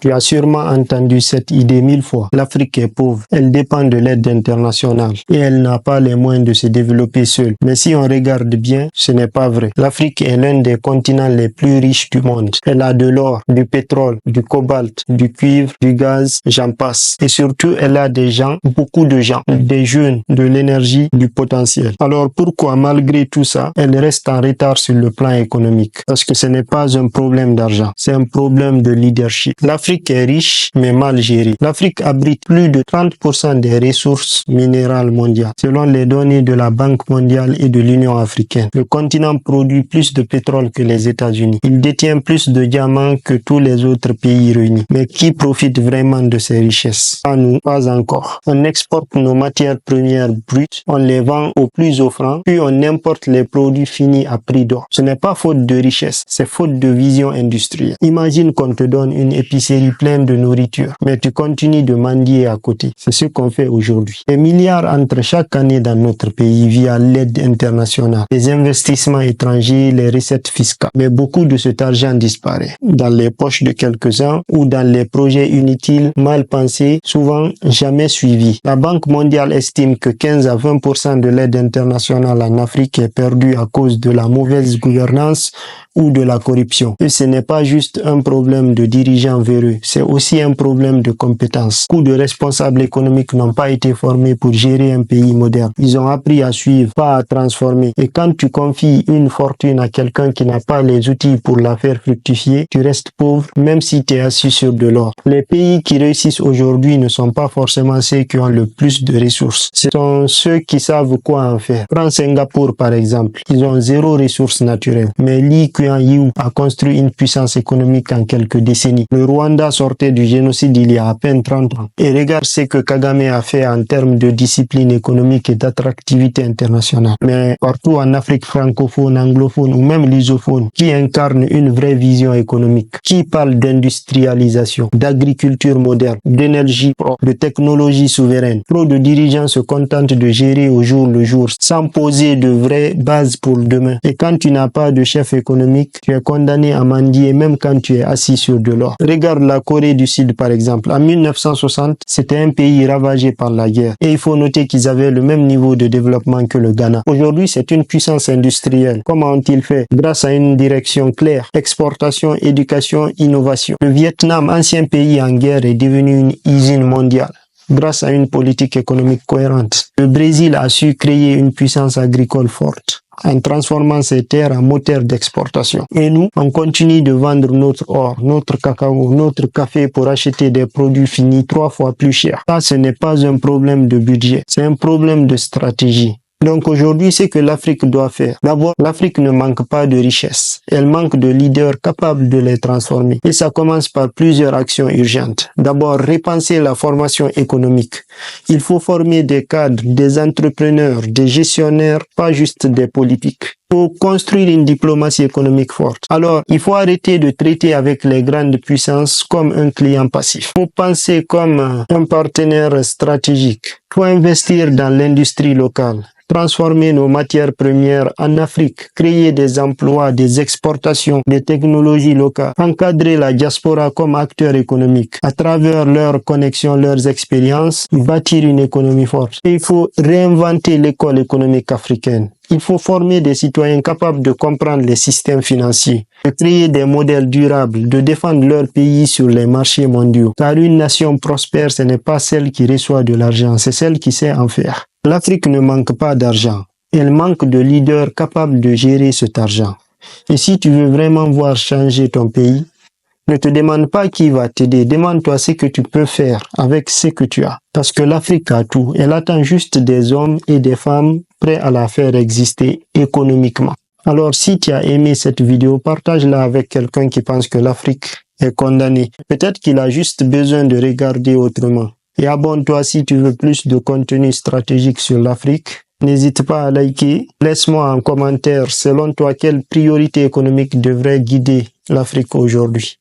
Tu as sûrement entendu cette idée 1000 fois. L'Afrique est pauvre. Elle dépend de l'aide internationale et elle n'a pas les moyens de se développer seule. Mais si on regarde bien, ce n'est pas vrai. L'Afrique est l'un des continents les plus riches du monde. Elle a de l'or, du pétrole, du cobalt, du cuivre, du gaz, j'en passe. Et surtout, elle a des gens, beaucoup de gens, des jeunes, de l'énergie, du potentiel. Alors pourquoi, malgré tout ça, elle reste en retard sur le plan économique? Parce que ce n'est pas un problème d'argent, c'est un problème de leadership. L'Afrique est riche, mais mal gérée. L'Afrique abrite plus de 30% des ressources minérales mondiales, selon les données de la Banque mondiale et de l'Union africaine. Le continent produit plus de pétrole que les États-Unis. Il détient plus de diamants que tous les autres pays réunis. Mais qui profite vraiment de ces richesses? Pas nous, pas encore. On exporte nos matières premières brutes, on les vend au plus offrant, puis on importe les produits finis à prix d'or. Ce n'est pas faute de richesse, c'est faute de vision industrielle. Imagine qu'on te donne une épicerie pleine de nourriture, mais tu continues de mendier à côté. C'est ce qu'on fait aujourd'hui. Des milliards entrent chaque année dans notre pays via l'aide internationale, les investissements étrangers, les recettes fiscales. Mais beaucoup de cet argent disparaît dans les poches de quelques-uns ou dans les projets inutiles, mal pensés, souvent jamais suivis. La Banque mondiale estime que 15 à 20% de l'aide internationale en Afrique est perdue à cause de la mauvaise gouvernance ou de la corruption. Et ce n'est pas juste un problème de dirigeants véreux, c'est aussi un problème de compétences. Beaucoup de responsables économiques n'ont pas été formés pour gérer un pays moderne. Ils ont appris à suivre, pas à transformer. Et quand tu confies une fortune à quelqu'un qui n'a pas les outils pour la faire fructifier, tu restes pauvre même si tu es assis sur de l'or. Les pays qui réussissent aujourd'hui ne sont pas forcément ceux qui ont le plus de ressources. Ce sont ceux qui savent quoi en faire. Prends Singapour par exemple. Ils ont zéro ressources naturelles. Mais Lee Kuan Yew a construit une puissance économique en quelques décennies. Le Rwanda sortait du génocide il y a à peine 30 ans. Et regarde ce que Kagame a fait en termes de discipline économique et d'attractivité internationale. Mais partout en Afrique francophone, anglophone ou même lusophone, qui incarne une vraie vision économique, qui parle d'industrialisation, d'agriculture moderne, d'énergie propre, de technologie souveraine. Trop de dirigeants se contentent de gérer au jour le jour sans poser de vraies bases pour demain. Et quand tu n'as pas de chef économique, tu es condamné à mendier même quand tu es assis sur de l'or. Regarde la Corée du Sud par exemple. En 1960, c'était un pays ravagé par la guerre. Et il faut noter qu'ils avaient le même niveau de développement que le Ghana. Aujourd'hui, c'est une puissance industrielle. Comment ont-ils fait? Grâce à une direction claire. Exportation, éducation, innovation. Le Vietnam, ancien pays en guerre, est devenu une usine mondiale grâce à une politique économique cohérente. Le Brésil a su créer une puissance agricole forte en transformant ses terres en moteur d'exportation. Et nous, on continue de vendre notre or, notre cacao, notre café pour acheter des produits finis 3 fois plus chers. Ça, ce n'est pas un problème de budget, c'est un problème de stratégie. Donc aujourd'hui, c'est que l'Afrique doit faire. D'abord, l'Afrique ne manque pas de richesses. Elle manque de leaders capables de les transformer. Et ça commence par plusieurs actions urgentes. D'abord, repenser la formation économique. Il faut former des cadres, des entrepreneurs, des gestionnaires, pas juste des politiques. Pour construire une diplomatie économique forte. Alors, il faut arrêter de traiter avec les grandes puissances comme un client passif. Il faut penser comme un partenaire stratégique. Il faut investir dans l'industrie locale. Transformer nos matières premières en Afrique, créer des emplois, des exportations, des technologies locales, encadrer la diaspora comme acteur économique, à travers leurs connexions, leurs expériences, bâtir une économie forte. Et il faut réinventer l'école économique africaine. Il faut former des citoyens capables de comprendre les systèmes financiers, de créer des modèles durables, de défendre leur pays sur les marchés mondiaux. Car une nation prospère, ce n'est pas celle qui reçoit de l'argent, c'est celle qui sait en faire. L'Afrique ne manque pas d'argent. Elle manque de leaders capables de gérer cet argent. Et si tu veux vraiment voir changer ton pays, ne te demande pas qui va t'aider. Demande-toi ce que tu peux faire avec ce que tu as. Parce que l'Afrique a tout. Elle attend juste des hommes et des femmes prêts à la faire exister économiquement. Alors, si tu as aimé cette vidéo, partage-la avec quelqu'un qui pense que l'Afrique est condamnée. Peut-être qu'il a juste besoin de regarder autrement. Et abonne-toi si tu veux plus de contenu stratégique sur l'Afrique. N'hésite pas à liker. Laisse-moi en commentaire, selon toi, quelle priorité économique devrait guider l'Afrique aujourd'hui.